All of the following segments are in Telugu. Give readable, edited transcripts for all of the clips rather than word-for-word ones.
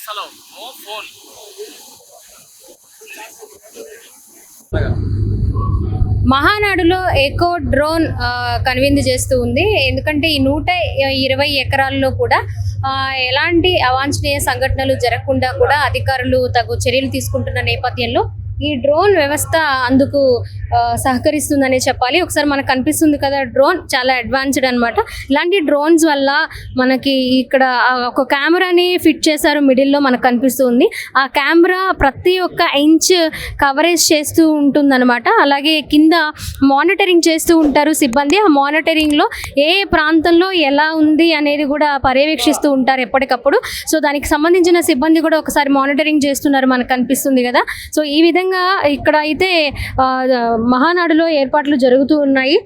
Hello, more phone. మహానాడులో ఎకో డ్రోన్ కనువిందు చేస్తూ ఉంది. ఎందుకంటే ఈ 120 ఎకరాల్లో కూడా ఎలాంటి అవాంఛనీయ సంఘటనలు జరగకుండా కూడా అధికారులు తగు చర్యలు తీసుకుంటున్న నేపథ్యంలో ఈ డ్రోన్ వ్యవస్థ అందుకు సహకరిస్తుందనే చెప్పాలి. ఒకసారి మనకు కనిపిస్తుంది కదా డ్రోన్, చాలా అడ్వాన్స్డ్ అనమాట. ఇలాంటి డ్రోన్స్ వల్ల మనకి ఇక్కడ ఒక కెమెరాని ఫిట్ చేశారు మిడిల్లో, మనకు కనిపిస్తుంది. ఆ కెమెరా ప్రతి ఒక్క ఇంచ్ కవరేజ్ చేస్తూ ఉంటుందన్నమాట. అలాగే కింద మానిటరింగ్ చేస్తూ ఉంటారు సిబ్బంది. ఆ మానిటరింగ్లో ఏ ప్రాంతంలో ఎలా ఉంది అనేది కూడా పర్యవేక్షిస్తూ ఉంటారు ఎప్పటికప్పుడు. సో దానికి సంబంధించిన సిబ్బంది కూడా ఒకసారి మానిటరింగ్ చేస్తున్నారు, మనకు కనిపిస్తుంది కదా. సో ఈ విధంగా ఇక్కడ అయితే మహానాడులో ఏర్పాట్లు జరుగుతూ ఉన్నాయి.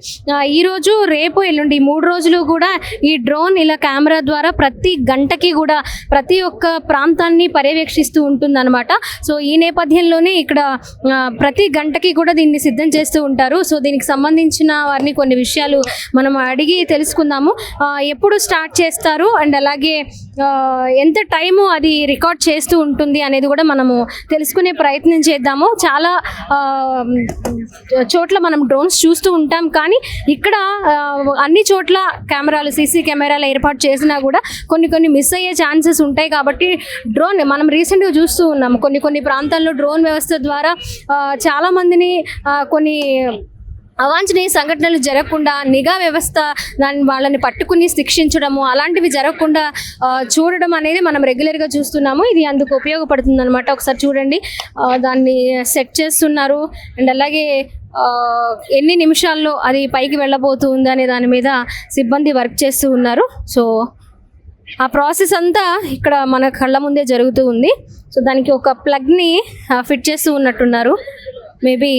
ఈరోజు, రేపు, ఎల్లుండి 3 రోజులు కూడా ఈ డ్రోన్ ఇలా కెమెరా ద్వారా ప్రతి గంటకి కూడా ప్రతి ఒక్క ప్రాంతాన్ని పర్యవేక్షిస్తూ ఉంటుందన్నమాట. సో ఈ నేపథ్యంలోనే ఇక్కడ ప్రతి గంటకి కూడా దీన్ని సిద్ధం చేస్తూ ఉంటారు. సో దీనికి సంబంధించిన వారిని కొన్ని విషయాలు మనం అడిగి తెలుసుకుందాము. ఎప్పుడు స్టార్ట్ చేస్తారు అండ్ అలాగే ఎంత టైము అది రికార్డ్ చేస్తూ ఉంటుంది అనేది కూడా మనము తెలుసుకునే ప్రయత్నం చేద్దాము. చాలా చోట్ల మనం డ్రోన్స్ చూస్తూ ఉంటాం, కానీ ఇక్కడ అన్ని చోట్ల కెమెరాలు, సీసీ కెమెరాలు ఏర్పాటు చేసినా కూడా కొన్ని మిస్ అయ్యే ఛాన్సెస్ ఉంటాయి. కాబట్టి డ్రోన్ మనం రీసెంట్గా చూస్తూ ఉన్నాము. కొన్ని ప్రాంతాల్లో డ్రోన్ వ్యవస్థ ద్వారా చాలామందిని కొన్ని అవాంఛనీయ సంఘటనలు జరగకుండా నిఘా వ్యవస్థ వాళ్ళని పట్టుకుని శిక్షించడము అలాంటివి జరగకుండా చూడడం అనేది మనం రెగ్యులర్గా చూస్తున్నాము. ఇది అందుకు ఉపయోగపడుతుంది అనమాట. ఒకసారి చూడండి, దాన్ని సెట్ చేస్తున్నారు అండ్ అలాగే ఎన్ని నిమిషాల్లో అది పైకి వెళ్ళబోతుంది అనే దాని మీద సిబ్బంది వర్క్ చేస్తూ ఉన్నారు. సో ఆ ప్రాసెస్ అంతా ఇక్కడ మన కళ్ళ ముందే జరుగుతూ ఉంది. సో దానికి ఒక ప్లగ్ని ఫిట్ చేస్తూ ఉన్నట్టున్నారు. మేబీ